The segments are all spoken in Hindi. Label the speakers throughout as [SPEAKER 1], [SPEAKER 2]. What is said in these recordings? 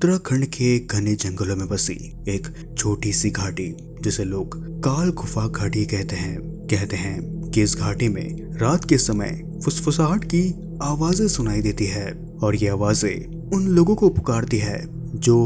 [SPEAKER 1] उत्तराखंड के घने जंगलों में बसी एक छोटी सी घाटी जिसे लोग काल गुफा घाटी कहते हैं कि इस घाटी में रात के समय फुसफुसाहट की आवाजें सुनाई देती है और ये आवाजें उन लोगों को पुकारती है जो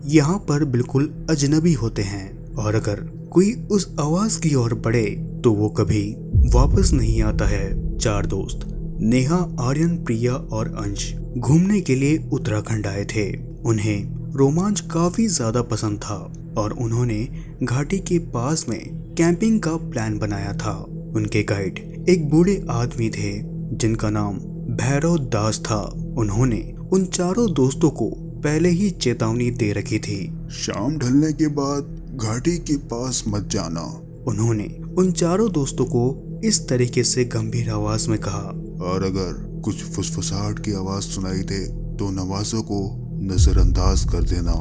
[SPEAKER 1] यहाँ पर बिल्कुल अजनबी होते हैं और अगर कोई उस आवाज की ओर बढ़े तो वो कभी वापस नहीं आता है। चार दोस्त नेहा, आर्यन, प्रिया और अंश घूमने के लिए उत्तराखंड आए थे। उन्हें रोमांच काफी ज्यादा पसंद था और उन्होंने घाटी के पास में कैंपिंग का प्लान बनाया था। उनके गाइड एक बूढ़े आदमी थे जिनका नाम भैरव दास था। उन्होंने उन चारों दोस्तों को पहले ही चेतावनी दे रखी थी,
[SPEAKER 2] शाम ढलने के बाद घाटी के पास मत जाना।
[SPEAKER 1] उन्होंने उन चारों दोस्तों को इस तरीके से गंभीर आवाज में कहा,
[SPEAKER 2] और अगर कुछ फुसफुसाहट की आवाज सुनाई दे तो नवाजों को नजरअंदाज कर देना।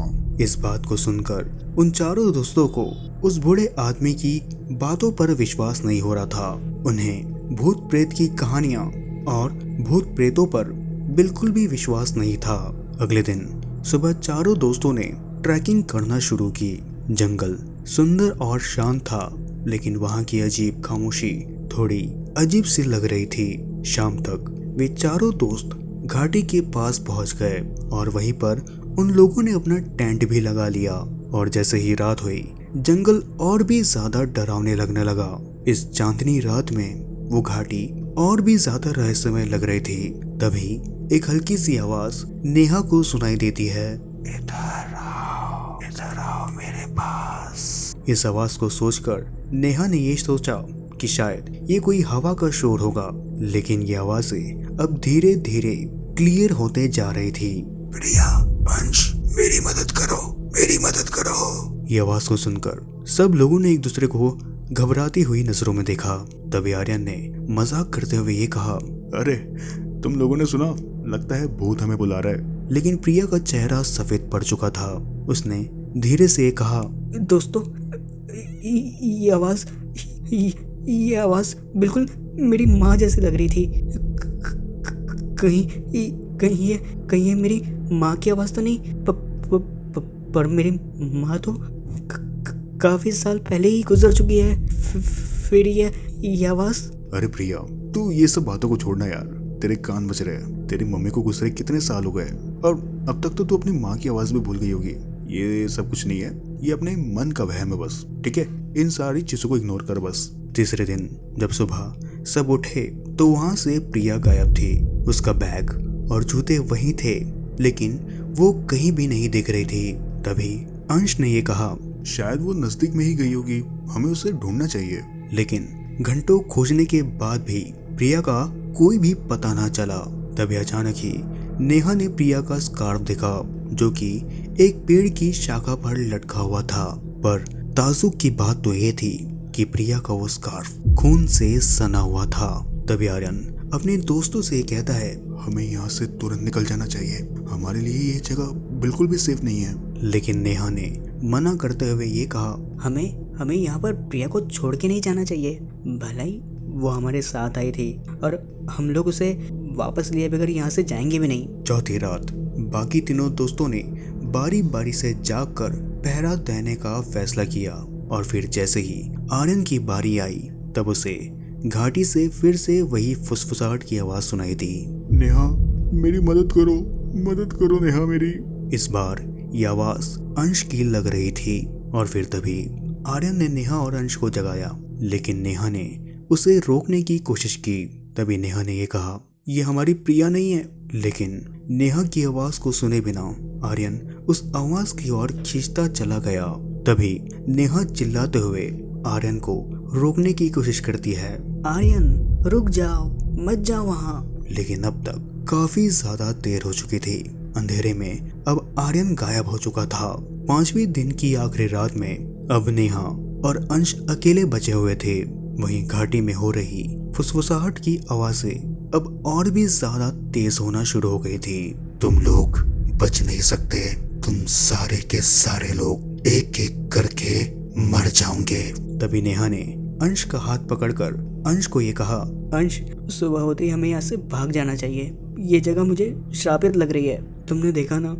[SPEAKER 1] इस बात को सुनकर उन चारों दोस्तों को उस बूढ़े आदमी की बातों पर विश्वास नहीं हो रहा था। उन्हें भूत प्रेत की कहानियां और भूत प्रेतों पर बिल्कुल भी विश्वास नहीं था। अगले दिन सुबह चारों दोस्तों ने ट्रैकिंग करना शुरू की। जंगल सुंदर और शांत था, लेकिन वहां की अजीब खामोशी थोड़ी अजीब सी लग रही थी। शाम तक वे चारों दोस्त घाटी के पास पहुंच गए और वहीं पर उन लोगों ने अपना टेंट भी लगा लिया। और जैसे ही रात हुई, जंगल और भी ज्यादा डरावने लगने लगा। इस चांदनी रात में वो घाटी और भी ज्यादा रहस्यमय लग रही थी। तभी एक हल्की सी आवाज नेहा को सुनाई देती है, इधर आओ मेरे पास। इस आवाज को सोचकर नेहा ने ये सोचा कि शायद ये कोई हवा का शोर होगा, लेकिन ये आवाजें अब धीरे धीरे क्लियर होते जा रही थी।
[SPEAKER 2] प्रिया, अंश, मेरी मदद करो।
[SPEAKER 1] ये आवाज को सुनकर सब लोगों ने एक दूसरे को घबराती हुई नजरों में देखा। तभी आर्यन ने मजाक करते हुए ये कहा,
[SPEAKER 2] अरे तुम लोगों ने सुना? लगता है भूत हमें बुला रहा है।
[SPEAKER 1] लेकिन प्रिया का चेहरा सफेद पड़ चुका था। उसने धीरे से कहा,
[SPEAKER 3] दोस्तों, ये आवाज बिल्कुल मेरी माँ जैसी लग रही थी। कहीं ये मेरी माँ की आवाज तो नहीं? पर मेरी माँ तो काफी साल पहले ही गुजर चुकी है। फिर ये आवाज।
[SPEAKER 2] अरे प्रिया, तू ये सब बातों को छोड़ना यार। तेरे कान बज रहे हैं। तेरी मम्मी को गुजरे कितने साल हो गए और अब तक तो तू अपनी माँ की आवाज भी भूल गई होगी। ये सब कुछ नहीं है, ये अपने मन का वहम है बस, ठीक है? इन सारी चीजों को इग्नोर कर बस।
[SPEAKER 1] तीसरे दिन जब सुबह सब उठे तो वहां से प्रिया गायब थी। उसका बैग और जूते वहीं थे, लेकिन वो कहीं भी नहीं दिख रही थी। तभी अंश ने ये कहा,
[SPEAKER 2] शायद वो नजदीक में ही गई होगी, हमें उसे ढूंढना चाहिए।
[SPEAKER 1] लेकिन घंटों खोजने के बाद भी प्रिया का कोई भी पता ना चला। तभी अचानक ही नेहा ने प्रिया का स्कार्फ देखा, जो कि एक पेड़ की शाखा पर लटका हुआ था। पर ताज्जुब की बात तो ये थी कि प्रिया का वो स्कार्फ खून से सना हुआ था। तभी आर्यन अपने दोस्तों से कहता है,
[SPEAKER 2] हमें यहाँ से तुरंत निकल जाना चाहिए। हमारे लिए ये जगह बिल्कुल भी सेफ नहीं है।
[SPEAKER 1] लेकिन नेहा ने मना करते हुए ये कहा,
[SPEAKER 3] हमें यहाँ पर प्रिया को छोड़ के नहीं जाना चाहिए। भलाई वो हमारे साथ आई थी और हम लोग उसे वापस लिए बगैर यहाँ से जाएंगे भी नहीं।
[SPEAKER 1] चौथी रात बाकी तीनों दोस्तों ने बारी बारी से जागकर पहरा देने का फैसला किया। और फिर जैसे ही आर्यन की बारी आई, तब उसे घाटी से फिर से वही फुसफुसाहट की आवाज सुनाई दी,
[SPEAKER 2] नेहा, मेरी मदद करो नेहा मेरी।
[SPEAKER 1] इस बार ये आवाज अंश की लग रही थी। और फिर तभी आर्यन ने नेहा और अंश को जगाया, लेकिन नेहा ने उसे रोकने की कोशिश की। तभी नेहा ने ये कहा, ये हमारी प्रिया नहीं है। लेकिन नेहा की आवाज को सुने बिना आर्यन उस आवाज की ओर खींचता चला गया। तभी नेहा चिल्लाते हुए आर्यन को रोकने की कोशिश करती है,
[SPEAKER 3] आर्यन रुक जाओ, मत जाओ वहाँ।
[SPEAKER 1] लेकिन अब तक काफी ज्यादा देर हो चुकी थी। अंधेरे में अब आर्यन गायब हो चुका था। 5वें दिन की आखिरी रात में अब नेहा और अंश अकेले बचे हुए थे। वहीं घाटी में हो रही फुसफुसाहट की आवाजें अब और भी ज्यादा तेज होना शुरू हो गई थी।
[SPEAKER 2] तुम लोग बच नहीं सकते। तुम सारे के सारे लोग एक एक करके मर जाओगे।
[SPEAKER 1] तभी नेहा ने अंश का हाथ पकड़कर अंश को ये कहा,
[SPEAKER 3] अंश, सुबह होते ही हमें यहाँ से भाग जाना चाहिए। ये जगह मुझे श्रापित लग रही है। तुमने देखा ना,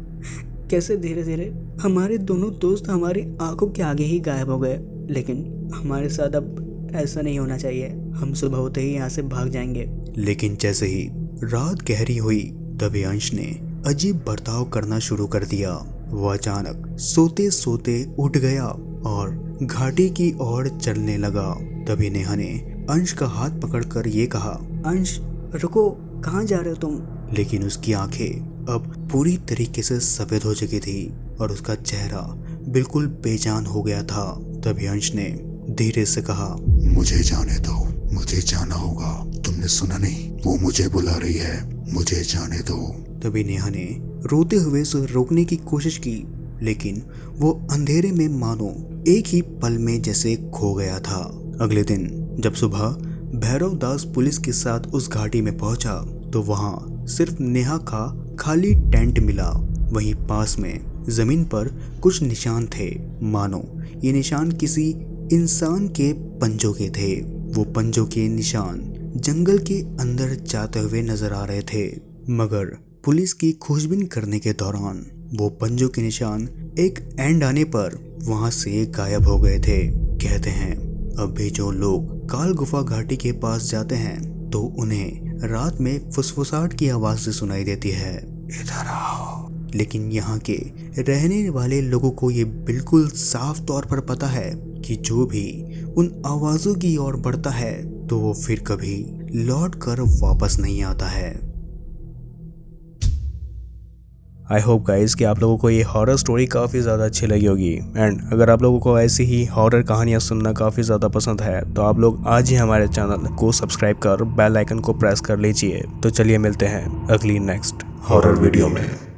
[SPEAKER 3] कैसे धीरे धीरे हमारे दोनों दोस्त हमारी आंखों के आगे ही गायब हो गए। लेकिन हमारे साथ अब ऐसा नहीं होना चाहिए। हम सुबह होते ही यहाँ से भाग जाएंगे।
[SPEAKER 1] लेकिन जैसे ही रात गहरी हुई तभी अंश ने अजीब बर्ताव करना शुरू कर दिया। वो अचानक सोते सोते उठ गया और घाटी की ओर चलने लगा। तभी नेहा ने अंश का हाथ पकड़कर ये कहा,
[SPEAKER 3] अंश रुको, कहाँ जा रहे हो तुम?
[SPEAKER 1] लेकिन उसकी आंखें अब पूरी तरीके से सफेद हो चुकी थी और उसका चेहरा बिल्कुल बेजान हो गया था। तभी अंश ने धीरे से कहा,
[SPEAKER 2] मुझे जाने दो, मुझे जाना होगा। तुमने सुना नहीं, वो मुझे बुला रही है, मुझे जाने दो।
[SPEAKER 1] तभी नेहा ने रोते हुए उसे रोकने की कोशिश की, लेकिन वो अंधेरे में मानो एक ही पल में जैसे खो गया था। अगले दिन जब सुबह भैरव दास पुलिस के साथ उस घाटी में पहुंचा तो वहां सिर्फ नेहा का खाली टेंट मिला। वहीं पास में जमीन पर कुछ निशान थे, मानो ये निशान किसी इंसान के पंजों के थे। वो पंजों के निशान जंगल के अंदर जाते हुए नजर आ रहे थे, मगर पुलिस की खोजबीन करने के दौरान वो पंजों के निशान एक एंड आने पर वहां से गायब हो गए थे। कहते हैं अब भी जो लोग काल गुफा घाटी के पास जाते हैं तो उन्हें रात में फुसफुसाहट की आवाज से सुनाई देती है, इधर आओ। लेकिन यहाँ के रहने वाले लोगों को ये बिल्कुल साफ तौर पर पता है कि जो भी उन आवाजों की ओर बढ़ता है तो वो फिर कभी लौट कर वापस नहीं आता है। आई होप गाइस कि आप लोगों को ये हॉरर स्टोरी काफ़ी ज़्यादा अच्छी लगी होगी। एंड अगर आप लोगों को ऐसी ही हॉरर कहानियाँ सुनना काफ़ी ज़्यादा पसंद है तो आप लोग आज ही हमारे चैनल को सब्सक्राइब कर बेल आइकन को प्रेस कर लीजिए। तो चलिए मिलते हैं अगली नेक्स्ट हॉरर वीडियो में।